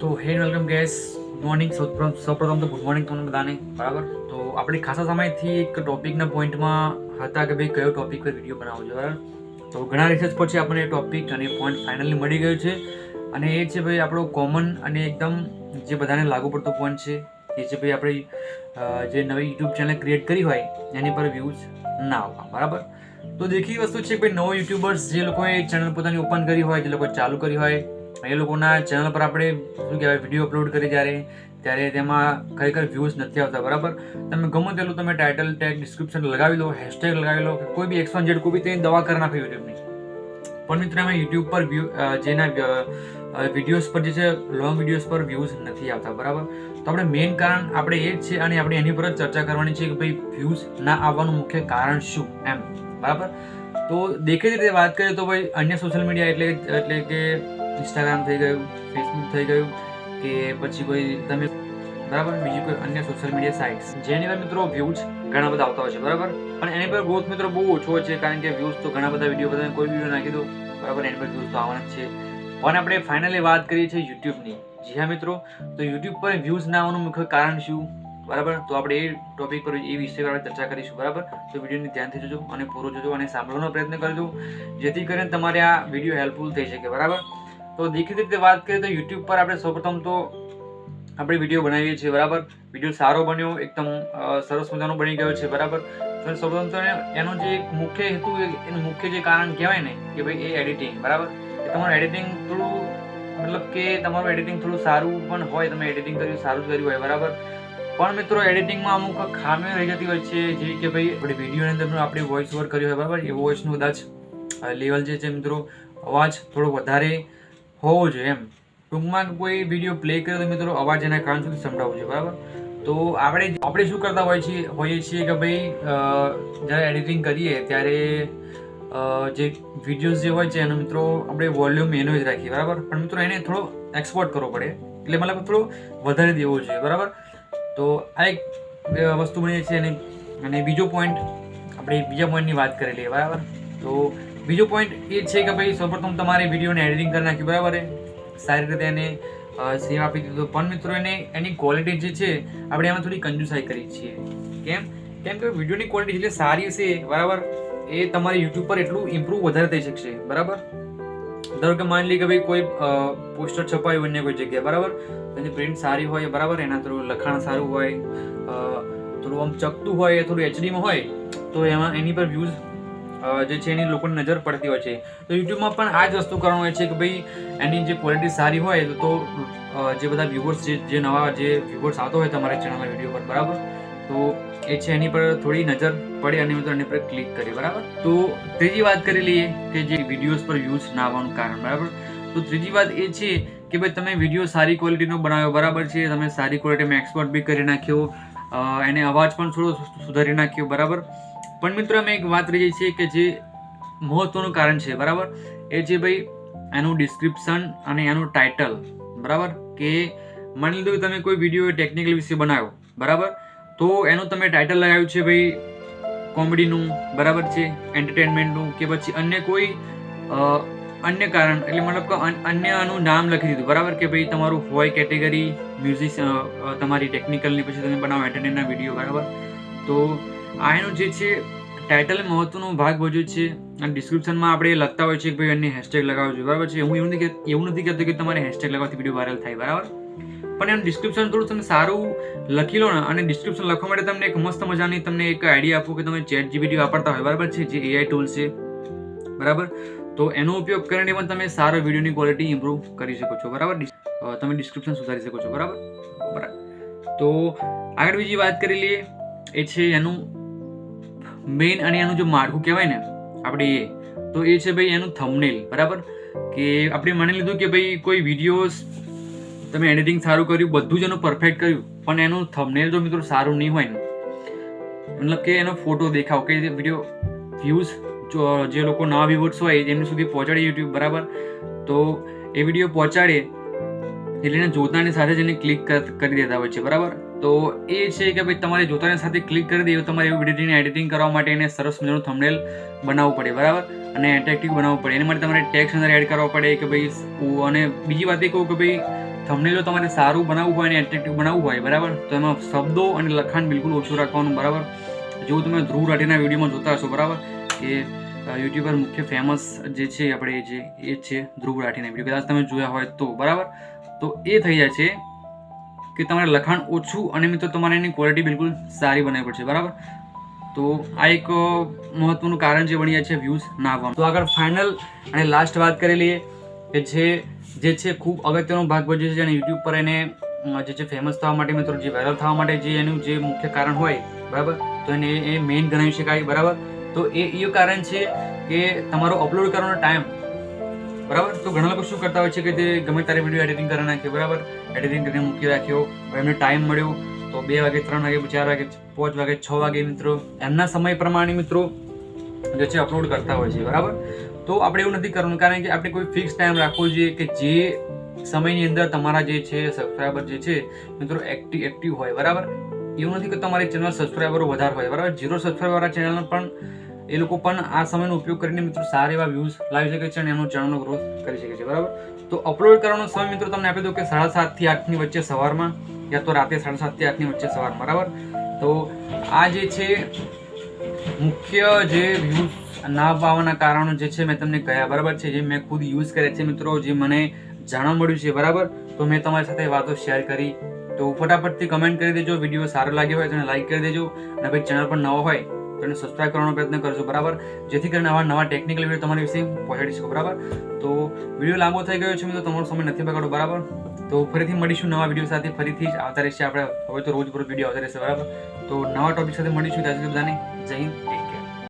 તો હે welcome gas good morning. સૌપ્રથમ તો ગુડ મોર્નિંગ તમને બધાને. બરાબર, તો આપણે ખાસા સમયથી એક ટોપિકના પોઈન્ટમાં હતા કે ભાઈ કયો ટોપિક પર વિડીયો બનાવવો છે. બરાબર, તો ઘણા રિસર્ચ પછી આપણને ટોપિક અને પોઈન્ટ ફાઇનલી મળી ગયું છે, અને એ છે ભાઈ આપણો કોમન અને એકદમ જે બધાને લાગુ પડતો પોઈન્ટ છે. એ છે ભાઈ આપણી જે નવી યુટ્યુબ ચેનલ ક્રિએટ કરી હોય એની પર વ્યૂઝ ના આવવા. બરાબર, તો દેખી વસ્તુ છે કે ભાઈ નવો યુટ્યુબર્સ જે લોકોએ ચેનલ પોતાની ઓપન કરી હોય, જે લોકોએ ચાલુ કરી હોય, એ લોકોના ચેનલ પર આપણે શું કહેવાય વિડીયો અપલોડ કરી ત્યારે તેમાં ખરેખર વ્યૂઝ નથી આવતા. બરાબર, તમે ગમે તેટલું તમે ટાઇટલ ટેગ ડિસ્ક્રિપ્શન લગાવી લો, હેશટેગ લગાવી લો, કોઈ બી X1Z કોઈ બી તેની દવા કરી નાખો યુટ્યુબની, પણ મિત્રો એમાં યુટ્યુબ પર જેના વિડીયોઝ પર જે છે લોંગ વિડીયોઝ પર વ્યૂઝ નથી આવતા. બરાબર, તો આપણે મેઇન કારણ આપણે એ જ છે અને આપણે એની પર જ ચર્ચા કરવાની છે કે ભાઈ વ્યૂઝ ના આવવાનું મુખ્ય કારણ શું એમ. બરાબર, તો દેખીતી રીતે વાત કરીએ તો ભાઈ અન્ય સોશિયલ મીડિયા એટલે કે ઇન્સ્ટાગ્રામ થઈ ગયું, ફેસબુક થઈ ગયું, કે પછી કોઈ તમે બરાબર બીજી કોઈ અન્ય સોશિયલ મીડિયા સાઇટ્સ જેની પર મિત્રો વ્યૂઝ ઘણા બધા આવતા હોય છે. બરાબર, અને એની પર ગ્રોથ મિત્રો બહુ ઓછો હોય છે, કારણ કે વ્યૂઝ તો ઘણા બધા વિડીયો બધા કોઈ વિડીયો નાખી દો, બરાબર, એની પર વ્યૂઝ તો આવવાના જ છે. પણ આપણે ફાઇનલી વાત કરીએ છીએ યુટ્યુબની. જી હા મિત્રો, તો યુટ્યુબ પર વ્યૂઝ ના આવવાનું મુખ્ય કારણ શું? બરાબર, તો આપણે એ ટોપિક પર એ વિષય પર ચર્ચા કરીશું. બરાબર, તો વિડીયોને ધ્યાનથી જોજો અને પૂરો જોજો અને સાંભળવાનો પ્રયત્ન કરજો, જેથી કરીને તમારે આ વિડીયો હેલ્પફુલ થઈ શકે. બરાબર, તો દેખીતી રીતે વાત કરીએ તો યુટ્યુબ પર આપણે સૌપ્રથમ તો આપણે વિડીયો બનાવીએ છીએ. બરાબર, વિડીયો સારો બન્યો, એકદમ સરસ મજાનો બની ગયો છે. બરાબર, તો સૌપ્રથમ તો એનો જે મુખ્ય હેતુ, એનું મુખ્ય જે કારણ કહેવાય ને કે ભાઈ એ એડિટિંગ. બરાબર, તમારું એડિટિંગ થોડું મતલબ કે તમારું એડિટિંગ થોડું સારું પણ હોય, તમે એડિટિંગ કર્યું સારું કર્યું હોય. બરાબર, પણ મિત્રો એડિટિંગમાં અમુક ખામીઓ રહી જતી હોય છે, જે કે ભાઈ આપણે વિડીયોની અંદર આપણે વોઇસ ઓવર કર્યો હોય. બરાબર, એ વોઇસનું કદાચ લેવલ જે છે મિત્રો અવાજ થોડો વધારે હોવો જોઈએ એમ. ટૂંકમાં કોઈ વિડીયો પ્લે કર્યો તો મિત્રો અવાજ એના કાન સુધી સંભળાવવો જોઈએ. બરાબર, તો આપણે શું કરતા હોઈએ છીએ કે ભાઈ જ્યારે એડિટિંગ કરીએ ત્યારે જે વિડીયોઝ જે હોય છે એનો મિત્રો આપણે વોલ્યુમ એનો જ રાખીએ. બરાબર, પણ મિત્રો એને થોડો એક્સપોર્ટ કરવો પડે, એટલે મતલબ થોડો વધારે દેવો જોઈએ. બરાબર, તો આ એક વસ્તુ બની છે. અને બીજો પોઈન્ટ, આપણે બીજા પોઈન્ટની વાત કરી લઈએ. બરાબર, તો બીજો પોઈન્ટ એ છે કે ભાઈ સૌપ્રથમ તમારે વિડીયોને એડિટિંગ કરી નાખ્યું. બરાબર, સારી રીતે એને સેવ આપી દીધો, પણ મિત્રો એની ક્વોલિટી જે છે આપણે એમાં થોડી કંજુસાઈ કરી છીએ. કેમ કે વિડીયોની ક્વોલિટી જેટલી સારી હશે, બરાબર, એ તમારે યુટ્યુબ પર એટલું ઇમ્પ્રૂવ વધારે થઈ શકશે. બરાબર, ધારો કે માની લી કે ભાઈ કોઈ પોસ્ટર છપાયું અન્ય કોઈ જગ્યાએ. બરાબર, એની પ્રિન્ટ સારી હોય, બરાબર, એના થોડું લખાણ સારું હોય, થોડું આમ ચકતું હોય, થોડું એચડીમાં હોય, તો એમાં એની પર વ્યૂઝ જે છે એની લોકોની નજર પડતી હોય છે. તો યુટ્યુબમાં પણ આ જ વસ્તુ કરવાનું હોય છે કે ભાઈ એની જે ક્વોલિટી સારી હોય તો જે બધા વ્યુઅર્સ જે નવા જે વ્યુઅર્સ આવતો હોય તમારા ચેનલના વિડીયો પર, બરાબર, તો એ છે એની પર થોડી નજર પડે અને મિત્રો એની પર ક્લિક કરી. બરાબર, તો ત્રીજી વાત કરી લઈએ કે જે વિડીયોઝ પર વ્યૂઝ ના આવવાનું કારણ. બરાબર, તો ત્રીજી વાત એ છે કે ભાઈ તમે વિડીયો સારી ક્વોલિટીનો બનાવ્યો. બરાબર છે, તમે સારી ક્વોલિટીમાં એક્સપોર્ટ બી કરી નાખ્યો, એને અવાજ પણ થોડો સુધારી નાખ્યો. બરાબર, પણ મિત્રો અમે એક વાત રહી છે કે જે મહત્વનું કારણ છે. બરાબર, એ છે ભાઈ એનું ડિસ્ક્રિપ્શન અને એનું ટાઇટલ. બરાબર, કે માની લીધું કે તમે કોઈ વિડીયો ટેકનિકલ વિશે બનાવ્યો. બરાબર, તો એનું તમે ટાઇટલ લગાવ્યું છે ભાઈ કોમેડીનું, બરાબર છે, એન્ટરટેનમેન્ટનું, કે પછી અન્ય કોઈ અન્ય કારણ, એટલે મતલબ કે અન્યનું નામ લખી દીધું. બરાબર, કે ભાઈ તમારું હોય કેટેગરી મ્યુઝિક, તમારી ટેકનિકલની, પછી તમે બનાવો એન્ટરટેનના વિડીયો. બરાબર, તો આ એનું જે છે ટાઇટલ મહત્વનો ભાગ ભજવે છે. અને ડિસ્ક્રિપ્શનમાં આપણે લખતા હોય છે કે ભાઈ અન્ય હેશટેગ લગાવવું જોઈએ. બરાબર છે, હું એવું નથી કહેતો કે તમારે હેશટેગ લગાવવાથી વિડીયો વાયરલ થાય. બરાબર, પણ એનું ડિસ્ક્રિપ્શન થોડું તમે સારું લખી લો ને, અને ડિસ્ક્રિપ્શન લખવા માટે તમને એક મસ્ત મજાની તમને એક આઈડિયા આપો કે તમે ChatGPT વાપરતા હોય. બરાબર છે, જે AI ટૂલ છે. બરાબર, તો એનો ઉપયોગ કરીને પણ તમે સારો વિડીયોની ક્વોલિટી ઇમ્પ્રૂવ કરી શકો છો. બરાબર, તમે ડિસ્ક્રિપ્શન સુધારી શકો છો. બરાબર, તો આગળ બીજી વાત કરી લઈએ, એ છે એનું મેઇન અને એનું જો માળખું કહેવાય ને આપણે તો એ છે ભાઈ એનું થંબનેલ. બરાબર, કે આપણે માની લીધું કે ભાઈ કોઈ વિડીયોઝ તમે એડિટિંગ સારું કર્યું, બધું જ એનું પરફેક્ટ કર્યું, પણ એનું થંબનેલ જો મિત્રો સારું નહીં હોય ને, મતલબ કે એનો ફોટો દેખાવ કે વિડીયો વ્યૂઝ જે લોકો નવા વ્યુઅર્સ હોય એમની સુધી પહોંચાડે યુટ્યુબ. બરાબર, તો એ વિડીયો પહોંચાડે એટલે એને જોતાની સાથે જ એને ક્લિક કરી દેતા હોય છે. બરાબર, તો એ છે કે ભાઈ તમારે જોતાની સાથે ક્લિક કરી દે તમારે એવું વિડીયોની એડિટિંગ કરવા માટે એને સરસ મજાનું થંબનેલ બનાવવું પડે, બરાબર, અને એટ્રેક્ટિવ બનાવવું પડે. એના માટે તમારે ટેક્સ્ટ અંદર એડ કરવા પડે કે ભાઈ. અને બીજી વાત એ કહું કે ભાઈ થંબનેલ તમારે સારું બનાવવું હોય અને એટ્રેક્ટિવ બનાવવું હોય, બરાબર, તો એમાં શબ્દો અને લખાણ બિલકુલ ઓછું રાખવાનું, બરાબર. જેવું તમે ધ્રુવ રાઠીના વિડીયોમાં જોતા હશો, બરાબર, કે યુટ્યુબર મુખ્ય ફેમસ જે છે આપણે જે એ છે ધ્રુવ રાઠીના વિડીયો, કદાચ તમે જોયા હોય તો, બરાબર. તો એ થઈ જાય છે કે તમારે લખાણ ઓછું અને મિત્રો તમારે એની ક્વોલિટી બિલકુલ સારી બનાવવી પડશે, બરાબર. તો આ એક મહત્વનું કારણ જે બની જાય છે વ્યૂઝ ના આવવાનું. તો આગળ ફાઇનલ અને લાસ્ટ વાત કરી લઈએ કે જે છે ખૂબ અગત્યનો ભાગ ભજવે છે અને યુટ્યુબ પર એને જે છે ફેમસ થવા માટે મિત્રો, જે વાયરલ થવા માટે જે એનું જે મુખ્ય કારણ હોય, બરાબર, તો એને એ મેઇન ગણાવી શકાય, બરાબર. તો એ કારણ છે કે તમારો અપલોડ કરવાનો ટાઈમ, બરાબર. તો ઘણા લોકો શું કરતા હોય છે કે તે ગમે ત્યારે વિડીયો એડિટિંગ કરી નાખે, બરાબર, એડિટિંગ કરીને મૂકી રાખ્યો, એમને ટાઈમ મળ્યો તો 2 વાગે 3 વાગે 4 વાગે 5 વાગે 6 વાગે મિત્રો એમના સમય પ્રમાણે મિત્રો જે છે અપલોડ કરતા હોય છે, બરાબર. તો આપણે એવું નથી કરવાનું, કારણ કે આપણે કોઈ ફિક્સ ટાઈમ રાખવો જોઈએ કે જે સમયની અંદર તમારા જે છે સબસ્ક્રાઈબર જે છે મિત્રો એક્ટિવ હોય, બરાબર. એવું નથી કે તમારી ચેનલ સબસ્ક્રાઈબરો વધારે હોય, બરાબર. 0 સબસ્ક્રાઈબર વાળા ચેનલ પણ એ લોકો પણ આ સમયનો ઉપયોગ કરીને મિત્રો સારા એવા વ્યૂઝ લાવી શકે છે અને એમનો ચેનલનો ગ્રોથ કરી શકે છે, બરાબર. તો અપલોડ કરવાનો સમય મિત્રો તમને આપી દો કે 7:30 થી 8 ની વચ્ચે સવારમાં, યા તો રાતે 7:30 થી 8 ની વચ્ચે સવારમાં, બરાબર. તો આ જે છે મુખ્ય જે વ્યૂઝ ના આવવાના કારણો જે છે મેં તમને કહ્યા, બરાબર છે, જે મેં ખુદ યુઝ કર્યા છે મિત્રો, જે મને જાણવા મળ્યું છે, બરાબર. તો મેં તમારી સાથે વાતો શેર કરી. તો ફટાફટથી કમેન્ટ કરી દેજો, વિડીયો સારો લાગ્યો હોય તો લાઈક કરી દેજો, અને ભાઈ ચેનલ પર નવો હોય તો એને સબસ્ક્રાઈબ કરવાનો પ્રયત્ન કરજો, બરાબર, જેથી કરીને નવા ટેકનિકલ વિડીયો તમારી વિશે પહોંચાડી શકો, બરાબર. તો વિડીયો લાંબો થઈ ગયો છે મિત્રો, તમારો સમય નથી બગાડો, બરાબર. તો ફરીથી મળીશું નવા વિડીયો સાથે, ફરીથી જ આવતા રહેશે આપણે, હવે તો રોજ વિડીયો આવતા રહેશે, બરાબર. તો નવા ટોપિક સાથે મળીશું, ત્યાં સુધી બધાને જય હિન્દ.